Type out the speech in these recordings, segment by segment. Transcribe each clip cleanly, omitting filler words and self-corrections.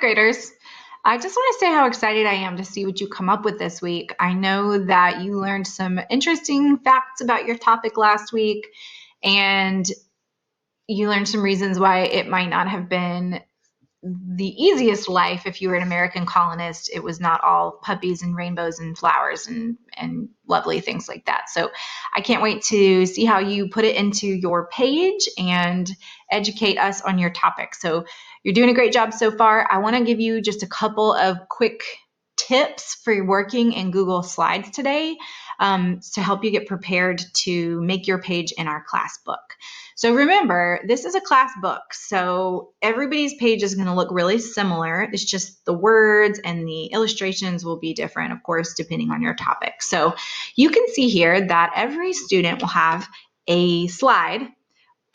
graders. I just want to say how excited I am to see what you come up with this week. I know that you learned some interesting facts about your topic last week, and you learned some reasons why it might not have been the easiest life if you were an American colonist. It was not all puppies and rainbows and flowers and lovely things like that. So I can't wait to see how you put it into your page and educate us on your topic. So you're doing a great job so far. I want to give you just a couple of quick tips for working in Google Slides today to help you get prepared to make your page in our class book. So remember, this is a class book, so everybody's page is going to look really similar. It's just the words and the illustrations will be different, of course, depending on your topic. So you can see here that every student will have a slide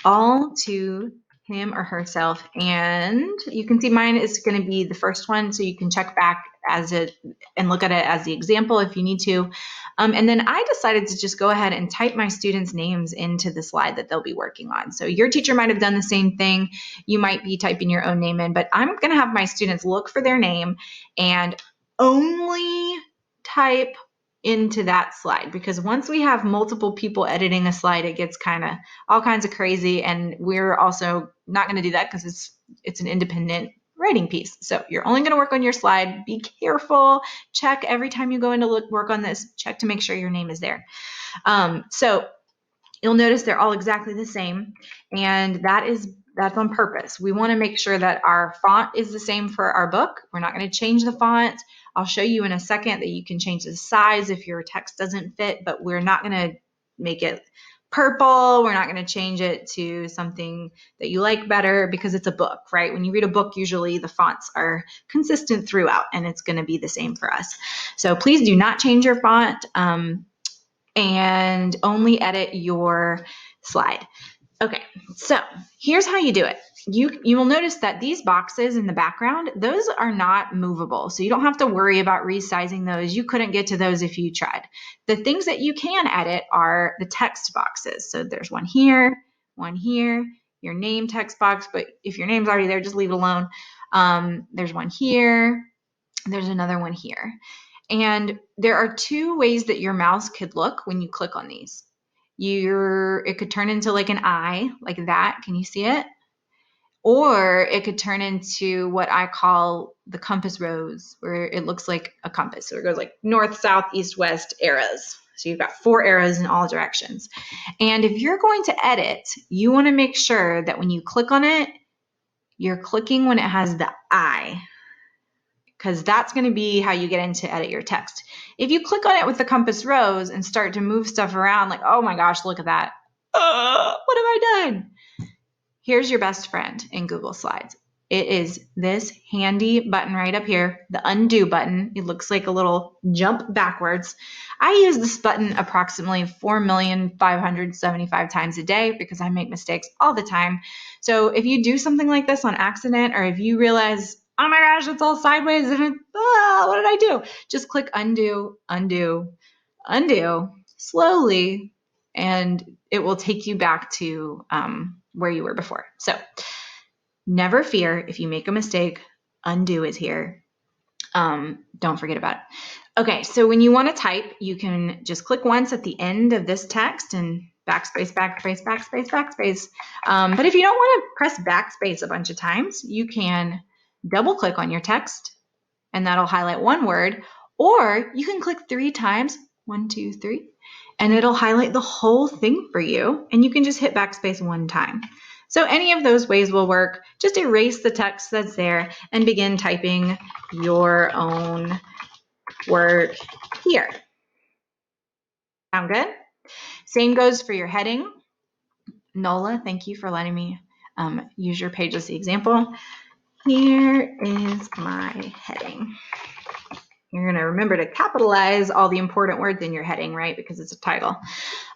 all to him or herself, and you can see mine is going to be the first one, so you can check back as it and look at it as the example if you need to. And then I decided to just go ahead and type my students' names into the slide that they'll be working on. So your teacher might have done the same thing. You might be typing your own name in, but I'm going to have my students look for their name and only type into that slide, because once we have multiple people editing a slide, it gets kind of all kinds of crazy, and we're also not going to do that because it's an independent writing piece. So you're only going to work on your slide. Be careful. Check every time you go in to work on this. Check to make sure your name is there. So you'll notice they're all exactly the same, and that's on purpose. We want to make sure that our font is the same for our book. We're not going to change the font. I'll show you in a second that you can change the size if your text doesn't fit, but we're not going to make it purple. We're not going to change it to something that you like better because it's a book, right? When you read a book, usually the fonts are consistent throughout, and it's going to be the same for us. So please do not change your font and only edit your slide. Okay, so here's how you do it. You will notice that these boxes in the background, those are not movable. So you don't have to worry about resizing those. You couldn't get to those if you tried. The things that you can edit are the text boxes. So there's one here, your name text box, but if your name's already there, just leave it alone. There's one here, there's another one here. And there are two ways that your mouse could look when you click on these. It could turn into like an eye, like that. Can you see it? Or it could turn into what I call the compass rose, where it looks like a compass. So it goes like north, south, east, west arrows. So you've got 4 arrows in all directions. And if you're going to edit, you want to make sure that when you click on it, you're clicking when it has the eye, because that's going to be how you get in to edit your text. If you click on it with the compass rose and start to move stuff around, like, oh my gosh, look at that. What have I done? Here's your best friend in Google Slides. It is this handy button right up here, the undo button. It looks like a little jump backwards. I use this button approximately 4,575 times a day because I make mistakes all the time. So if you do something like this on accident, or if you realize, oh my gosh, it's all sideways, and what did I do? Just click undo, undo, undo slowly, and it will take you back to where you were before. So never fear, if you make a mistake, undo is here. Don't forget about it. Okay, so when you want to type, you can just click once at the end of this text and backspace, backspace, backspace, backspace. But if you don't want to press backspace a bunch of times, you can double click on your text, and that'll highlight one word, or you can click 3 times, 1, 2, 3, and it'll highlight the whole thing for you, and you can just hit backspace 1 time. So any of those ways will work. Just erase the text that's there and begin typing your own word here. Sound good? Same goes for your heading. Nola, thank you for letting me use your page as the example. Here is my heading. You're going to remember to capitalize all the important words in your heading, right? Because it's a title.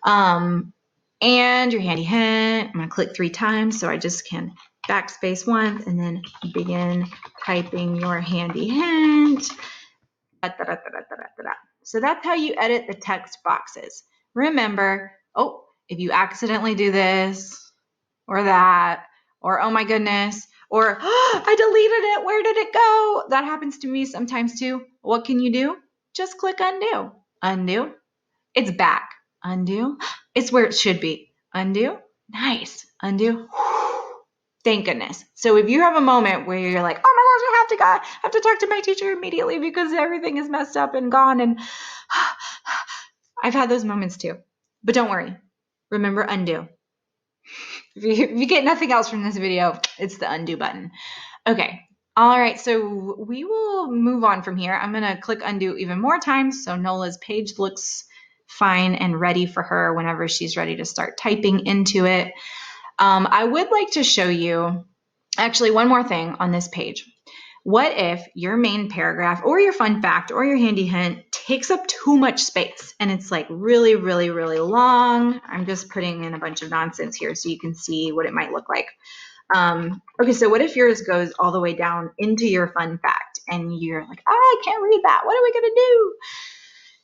And your handy hint, I'm going to click 3 times, so I just can backspace once and then begin typing your handy hint. So that's how you edit the text boxes. Remember, if you accidentally do this or that, or oh my goodness, Or, oh, I deleted it. Where did it go? That happens to me sometimes too. What can you do? Just click undo. Undo. It's back. Undo. It's where it should be. Undo. Nice. Undo. Thank goodness. So if you have a moment where you're like, oh my gosh, I have to talk to my teacher immediately because everything is messed up and gone, and I've had those moments too. But don't worry. Remember undo. If you get nothing else from this video, it's the undo button. Okay. All right. So we will move on from here. I'm going to click undo even more times so Nola's page looks fine and ready for her whenever she's ready to start typing into it. I would like to show you actually one more thing on this page. What if your main paragraph or your fun fact or your handy hint takes up too much space and it's like really, really, really long? I'm just putting in a bunch of nonsense here so you can see what it might look like. Okay, so what if yours goes all the way down into your fun fact and you're like, I can't read that. What are we going to do?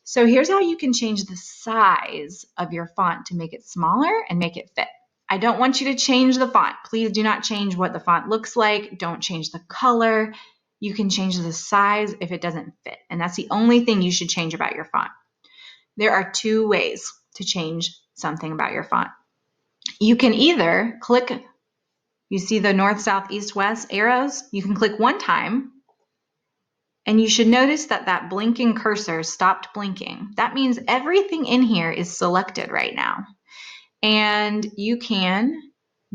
So here's how you can change the size of your font to make it smaller and make it fit. I don't want you to change the font. Please do not change what the font looks like. Don't change the color. You can change the size if it doesn't fit. And that's the only thing you should change about your font. There are two ways to change something about your font. You can either click, you see the north, south, east, west arrows? You can click one time, and you should notice that that blinking cursor stopped blinking. That means everything in here is selected right now. And you can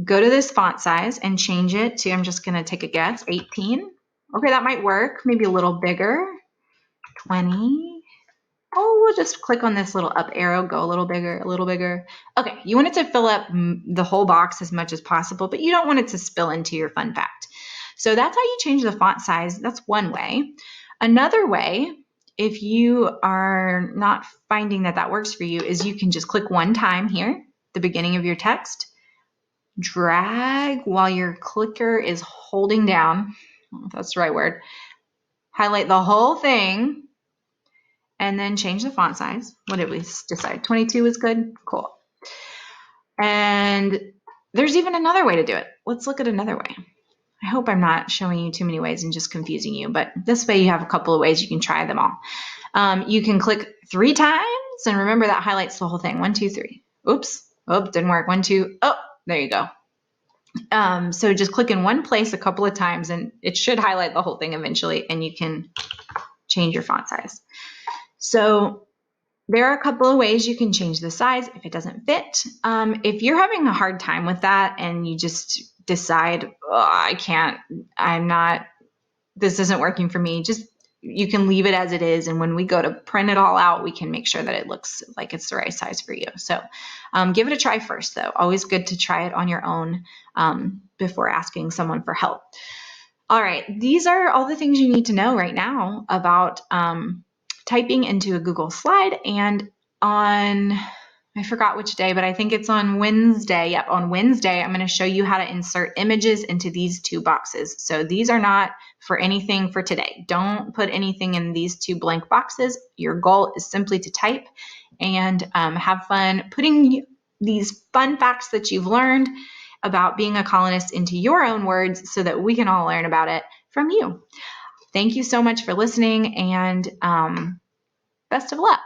go to this font size and change it to, I'm just going to take a guess, 18. Okay, that might work. Maybe a little bigger, 20. Oh, we'll just click on this little up arrow, go a little bigger, a little bigger. Okay, you want it to fill up the whole box as much as possible, but you don't want it to spill into your fun fact. So that's how you change the font size. That's one way. Another way, if you are not finding that that works for you, is you can just click one time here, the beginning of your text, drag while your clicker is holding down, if that's the right word, highlight the whole thing, and then change the font size. What did we decide? 22 is good? Cool. And there's even another way to do it. Let's look at another way. I hope I'm not showing you too many ways and just confusing you, but this way you have a couple of ways you can try them all. You can click 3 times, and remember that highlights the whole thing. 1, 2, 3. Oops. Oh, didn't work. 1, 2. Oh, there you go. So just click in one place a couple of times, and it should highlight the whole thing eventually, and you can change your font size. So there are a couple of ways you can change the size if it doesn't fit. If you're having a hard time with that and you just decide, I can't, this isn't working for me, you can leave it as it is. And when we go to print it all out, we can make sure that it looks like it's the right size for you. So give it a try first, though. Always good to try it on your own before asking someone for help. All right, these are all the things you need to know right now about typing into a Google slide. And on, I forgot which day, but I think it's on Wednesday. Yep, on Wednesday, I'm going to show you how to insert images into these 2 boxes. So these are not for anything for today. Don't put anything in these 2 blank boxes. Your goal is simply to type and have fun putting these fun facts that you've learned about being a colonist into your own words so that we can all learn about it from you. Thank you so much for listening, and best of luck.